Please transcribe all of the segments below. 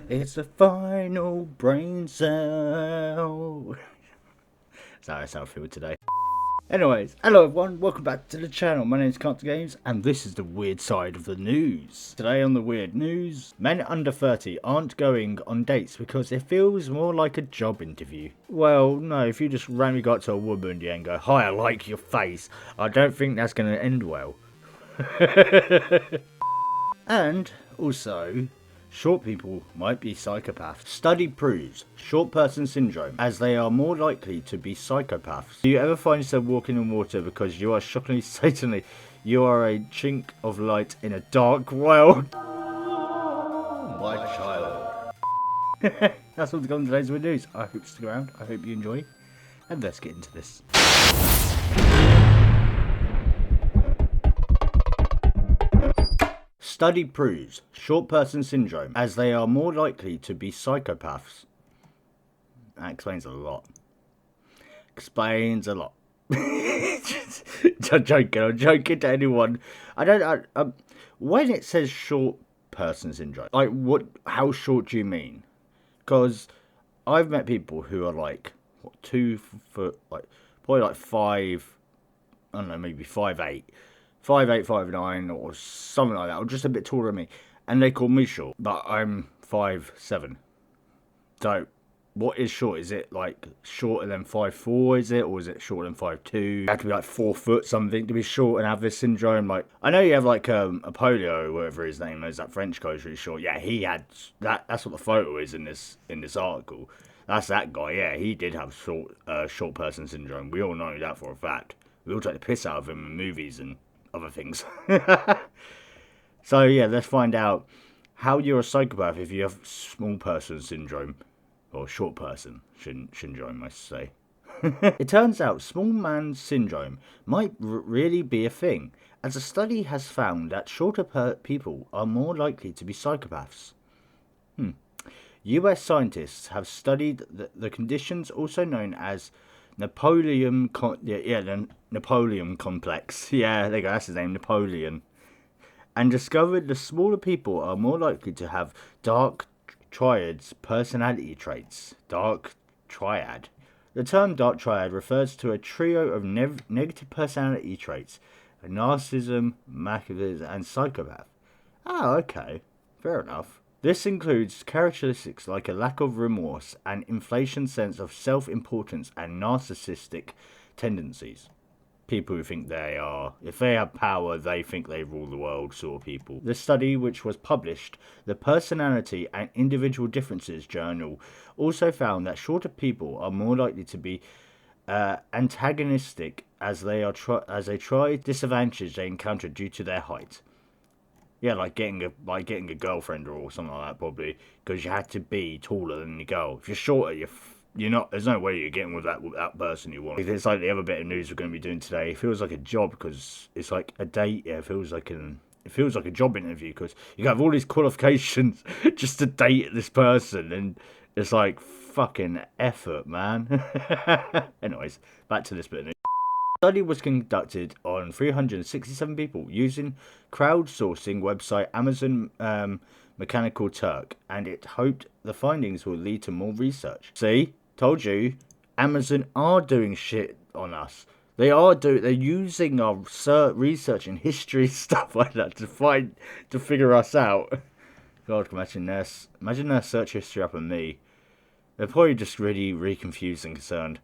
It's the final brain cell. That's how I feel today. Anyways, hello everyone, welcome back to the channel. My name is CantDoGames, and this is the weird side of the news. Today on the weird news, men under 30 aren't going on dates because it feels more like a job interview. Well, no, if you just randomly got to a woman and go, "Hi, I like your face," I don't think that's going to end well. And also, short people might be psychopaths. Study proves short person syndrome, as they are more likely to be psychopaths. Do you ever find yourself walking in water because you are shockingly certainly you are a chink of light in a dark world? My child. That's all to come in today's weird news. I hope you stick around. I hope you enjoy. And let's get into this. Study proves short person syndrome, as they are more likely to be psychopaths. That explains a lot. Explains a lot. I'm joking to anyone. When it says short person syndrome, like how short do you mean? Because I've met people who are like, 2 foot, like, probably like 5, I don't know, maybe 5'8". 5'8", 5'9", or something like that, or just a bit taller than me, and they call me short, but I'm 5'7". So, what is short? Is it like shorter than 5'4", is it, or is it shorter than 5'2"? You have to be like 4 foot something to be short and have this syndrome. Like, I know you have like a polio, whatever his name is, that French guy who's really short. Yeah, he had that. That's what the photo is in this article. That's that guy. Yeah, he did have short person syndrome. We all know that for a fact. We all take the piss out of him in movies and other things. So yeah, let's find out how you're a psychopath if you have small person syndrome, or short person syndrome, I say. It turns out small man syndrome might really be a thing, as a study has found that shorter people are more likely to be psychopaths. US scientists have studied the conditions, also known as Napoleon complex. Yeah, there you go, that's his name, Napoleon. And discovered the smaller people are more likely to have Dark Triad's personality traits. Dark Triad. The term Dark Triad refers to a trio of negative personality traits: narcissism, machiavellism, and psychopath. Oh, okay. Fair enough. This includes characteristics like a lack of remorse, an inflated sense of self-importance, and narcissistic tendencies. People who think if they have power, they think they rule the world sort of people. The study, which was published, the Personality and Individual Differences Journal, also found that shorter people are more likely to be antagonistic as they try disadvantages they encounter due to their height. Yeah, like getting a girlfriend or something like that, probably, because you had to be taller than the girl. If you're shorter, you're not. There's no way you're getting with that person you want. It's like the other bit of news we're going to be doing today. It feels like a job because it's like a date. Yeah, it feels like a job interview because you have all these qualifications just to date this person, and it's like fucking effort, man. Anyways, back to this bit of news. The study was conducted on 367 people using crowdsourcing website Amazon Mechanical Turk, and it hoped the findings will lead to more research. See, told you, Amazon are doing shit on us. They're using our research and history stuff like that to figure us out. God, imagine their search history up on me. They're probably just really confused and concerned.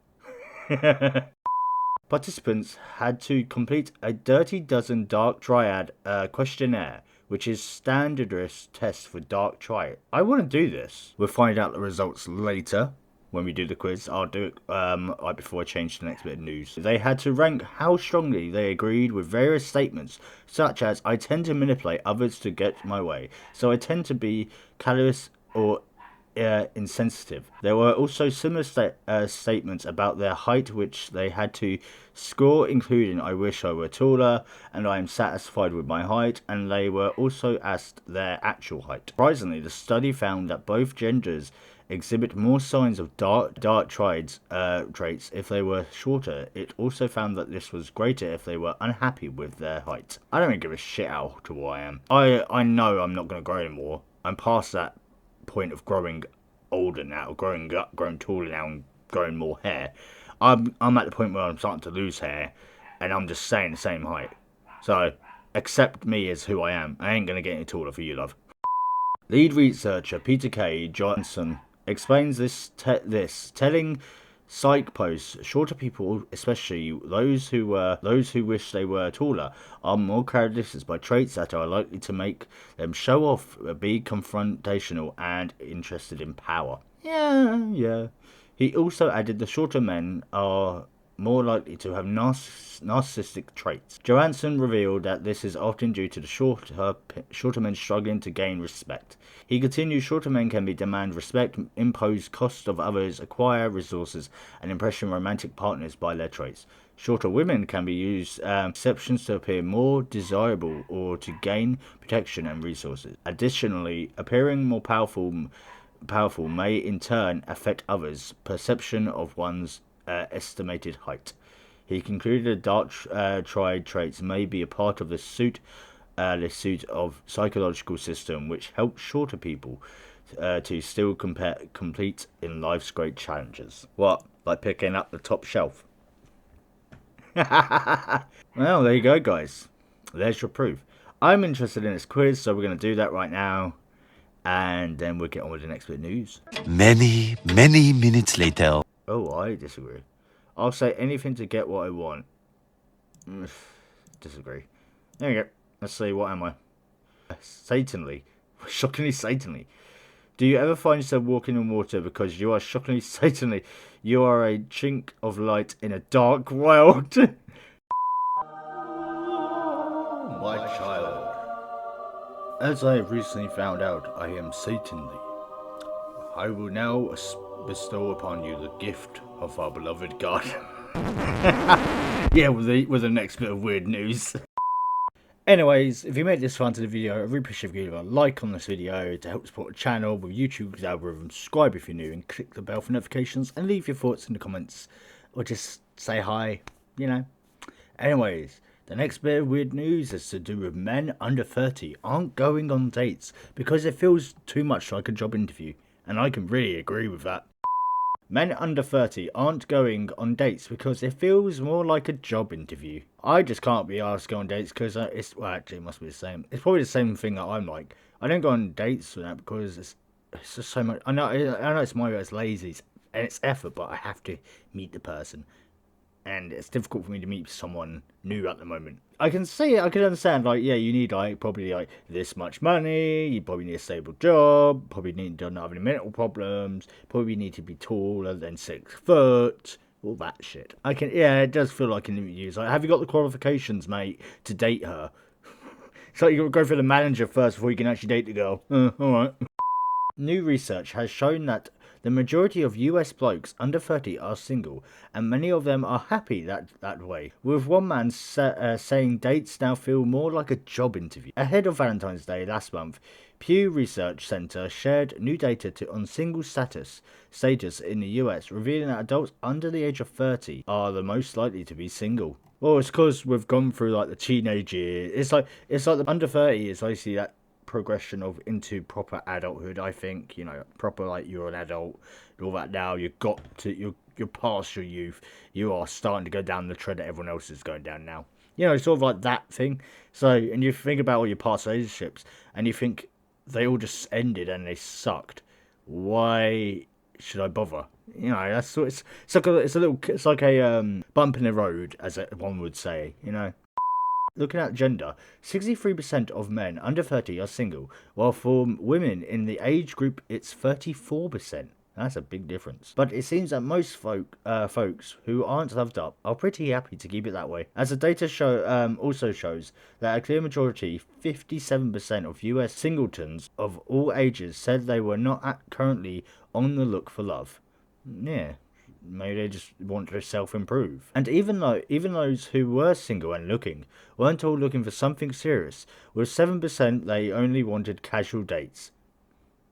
Participants had to complete a dirty dozen Dark Triad questionnaire, which is standardized test for Dark Triad. I want to do this. We'll find out the results later when we do the quiz. I'll do it right before I change to the next bit of news. They had to rank how strongly they agreed with various statements, such as, "I tend to manipulate others to get my way, so I tend to be callous or insensitive." There were also similar statements about their height, which they had to score, including "I wish I were taller" and "I am satisfied with my height," and they were also asked their actual height. Surprisingly, the study found that both genders exhibit more signs of dark triad traits if they were shorter. It also found that this was greater if they were unhappy with their height. I don't really give a shit how to I am. I know I'm not going to grow anymore. I'm past that point of growing older now, growing taller now, and growing more hair. I'm at the point where I'm starting to lose hair, and I'm just staying the same height. So accept me as who I am. I ain't going to get any taller for you, love. Lead researcher Peter K. Johnson explains this, telling PSYCHOPATHs shorter people, especially those who wish they were taller, are more characterized by traits that are likely to make them show off, be confrontational, and interested in power. Yeah. He also added the shorter men are more likely to have narcissistic traits. Johansson revealed that this is often due to the shorter men struggling to gain respect. He continued, shorter men can demand respect, impose costs of others, acquire resources, and impression romantic partners by their traits. Shorter women can be used exceptions to appear more desirable or to gain protection and resources. Additionally, appearing more powerful may in turn affect others' perception of one's estimated height. He concluded Dark Triad traits may be a part of the suite of psychological system which helps shorter people to still complete in life's great challenges. What? Like picking up the top shelf? Well, there you go, guys. There's your proof. I'm interested in this quiz, so we're going to do that right now. And then we'll get on with the next bit of news. Many minutes later. Oh, I disagree. I'll say anything to get what I want. Disagree. There we go. Let's see, what am I? Satanly. Shockingly satanly. Do you ever find yourself walking in water because you are shockingly satanly? You are a chink of light in a dark world. My child. As I have recently found out, I am satanly. I will now bestow upon you the gift of our beloved God. Yeah, with the next bit of weird news. Anyways, if you made this far into the video, I really appreciate if you give a like on this video to help support the channel with YouTube's algorithm. Subscribe if you're new and click the bell for notifications, and leave your thoughts in the comments or just say hi, you know. Anyways, the next bit of weird news is to do with men under 30 aren't going on dates because it feels too much like a job interview, and I can really agree with that. Men under 30 aren't going on dates because it feels more like a job interview. I just can't be asked to go on dates because well, actually it must be the same. It's probably the same thing that I'm like. I don't go on dates with that because it's just so much. I know it's my way, it's lazy and it's effort, but I have to meet the person. And it's difficult for me to meet someone new at the moment. I can understand, like, yeah, you need, like, probably, like, this much money, you probably need a stable job, probably need to not have any mental problems, probably need to be taller than 6 foot, all that shit. Yeah, it does feel like an interview. It's like, have you got the qualifications, mate, to date her? So you got to go for the manager first before you can actually date the girl. Alright. New research has shown that the majority of US blokes under 30 are single, and many of them are happy that way, with one man saying dates now feel more like a job interview. Ahead of Valentine's Day last month, Pew Research Center shared new data on single status in the US, revealing that adults under the age of 30 are the most likely to be single. Well, it's because we've gone through, like, the teenage years. It's like the under 30 is basically that progression of into proper adulthood. I think, you know, proper, like, you're an adult, all that now, you're past your youth, you are starting to go down the tread that everyone else is going down now, you know, sort of like that thing. So, and you think about all your past relationships and you think they all just ended and they sucked, why should I bother? You know, that's what it's like a bump in the road, as one would say, you know. Looking at gender, 63% of men under 30 are single, while for women in the age group it's 34%. That's a big difference. But it seems that most folks who aren't loved up are pretty happy to keep it that way. As the data also shows that a clear majority, 57% of US singletons of all ages said they were not currently on the look for love. Yeah. Maybe they just want to self-improve. And even those who were single and looking weren't all looking for something serious, with 7% they only wanted casual dates.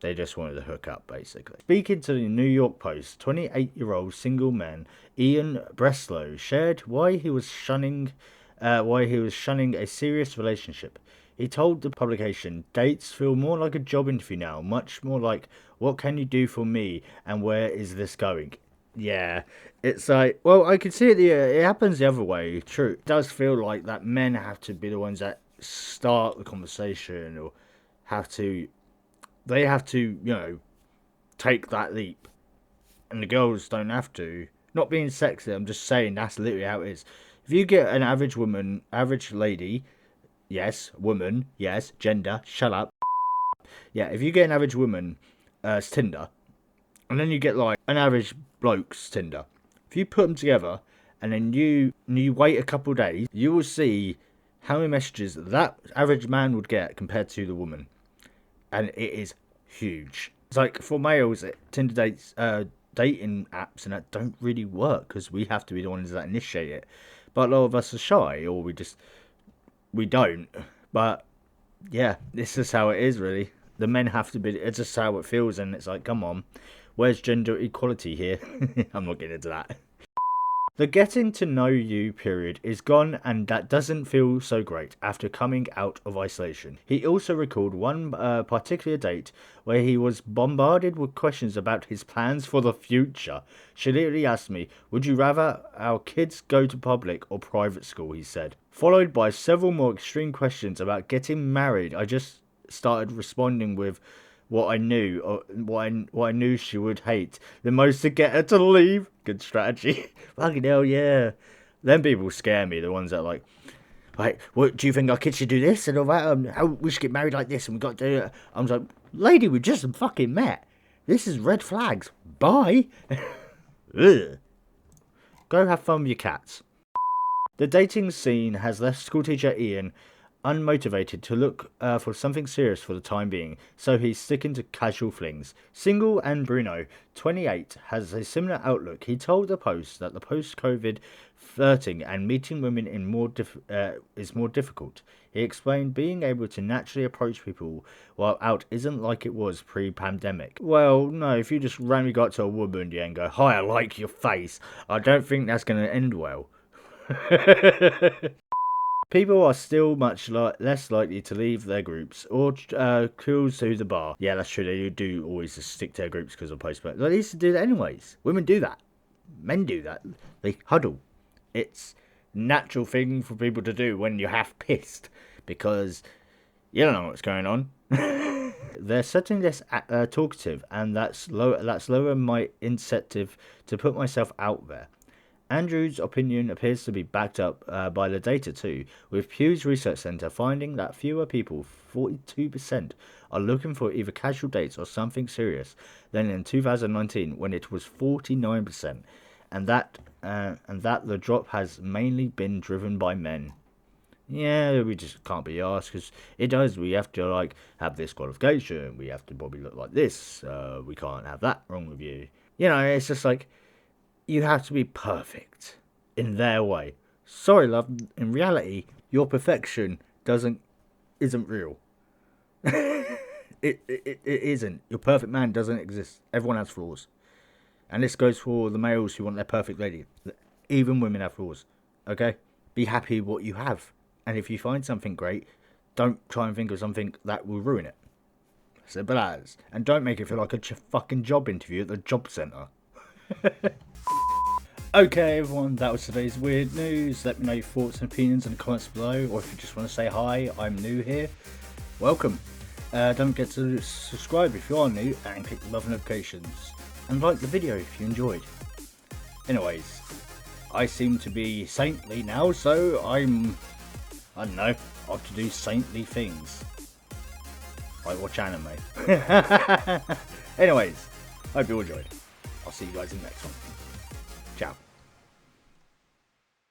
They just wanted to hook up, basically. Speaking to the New York Post, 28-year-old single man Ian Breslow shared why he was shunning a serious relationship. He told the publication, "Dates feel more like a job interview now, much more like, what can you do for me, and where is this going?" Yeah, it's like, well, I can see it. It happens the other way. True, it does feel like that men have to be the ones that start the conversation, or they have to, take that leap, and the girls don't have to. Not being sexy, I'm just saying that's literally how it is. If you get an average woman, average lady, yes, woman, yes, gender, shut up. Yeah, if you get an average woman, Tinder, and then you get like an average bloke's Tinder, if you put them together and then you wait a couple of days, you will see how many messages that average man would get compared to the woman, and it is huge. It's like for males, Tinder dates, dating apps, and that don't really work because we have to be the ones that initiate it. But a lot of us are shy, or we don't. But yeah, this is how it is, really. The men have to be. It's just how it feels, and it's like, come on, where's gender equality here? I'm not getting into that. The getting to know you period is gone, and that doesn't feel so great after coming out of isolation. He also recalled one particular date where he was bombarded with questions about his plans for the future. She literally asked me, "Would you rather our kids go to public or private school?" he said. Followed by several more extreme questions about getting married. I just started responding with what I knew, or what I knew she would hate the most to get her to leave. Good strategy. Fucking hell, yeah. Them people scare me. The ones that like, what do you think our kids should do this and all that? How we should get married like this and we got to do it. I was like, lady, we just fucking met. This is red flags. Bye. Ugh. Go have fun with your cats. The dating scene has left schoolteacher Ian unmotivated to look for something serious for the time being, so he's sticking to casual flings. Single and Bruno, 28, has a similar outlook. He told the Post that the post-COVID flirting and meeting women is more difficult. He explained being able to naturally approach people while out isn't like it was pre-pandemic. Well, no, if you just randomly got to a woman and go, "Hi, I like your face," I don't think that's going to end well. People are still much less likely to leave their groups or cruise to the bar. Yeah, that's true. They do always just stick to their groups because of post-but they used to do that anyways. Women do that. Men do that. They huddle. It's a natural thing for people to do when you're half pissed because you don't know what's going on. They're certainly less talkative, and that's lower my incentive to put myself out there. Andrew's opinion appears to be backed up by the data too, with Pew's Research Centre finding that fewer people, 42%, are looking for either casual dates or something serious than in 2019 when it was 49%, and that the drop has mainly been driven by men. Yeah, we just can't be asked because it does. We have to like have this qualification. We have to probably look like this. We can't have that wrong with you. You know, it's just like, you have to be perfect in their way. Sorry, love. In reality, your perfection isn't real. It isn't. Your perfect man doesn't exist. Everyone has flaws, and this goes for the males who want their perfect lady. Even women have flaws. Okay, be happy with what you have, and if you find something great, don't try and think of something that will ruin it. Simple as. And don't make it feel like a fucking job interview at the job centre. Okay, everyone, that was today's weird news. Let me know your thoughts and opinions in the comments below, or if you just want to say hi, I'm new here, welcome. Don't forget to subscribe if you are new, and click the bell notifications, and like the video if you enjoyed. Anyways, I seem to be saintly now, so I don't know, I have to do saintly things. Like watch anime. Anyways, hope you all enjoyed. I'll see you guys in the next one. Ciao.